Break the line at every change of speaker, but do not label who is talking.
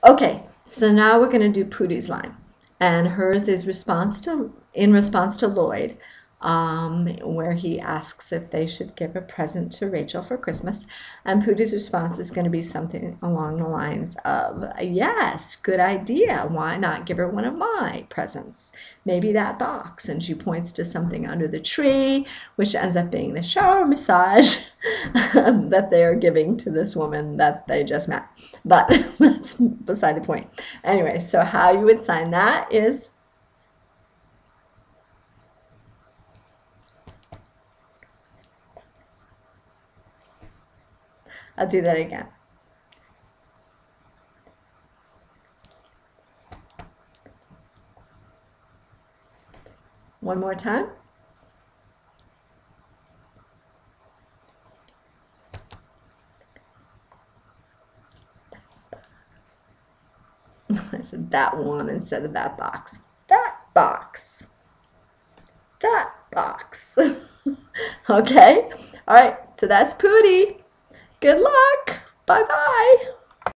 Okay, so now we're going to do Pootie's line, and hers is in response to Lloyd, where he asks if they should give a present to Rachel for Christmas, and Pootie's response is going to be something along the lines of, "Yes, good idea. Why not give her one of my presents? Maybe that box." And she points to something under the tree, which ends up being the shower massage that they are giving to this woman that they just met. But that's beside the point. Anyway, so how you would sign that is I'll do that again. One more time. I said that one instead of that box. That box. That box. Okay? All right, so that's Pootie. Good luck. Bye-bye.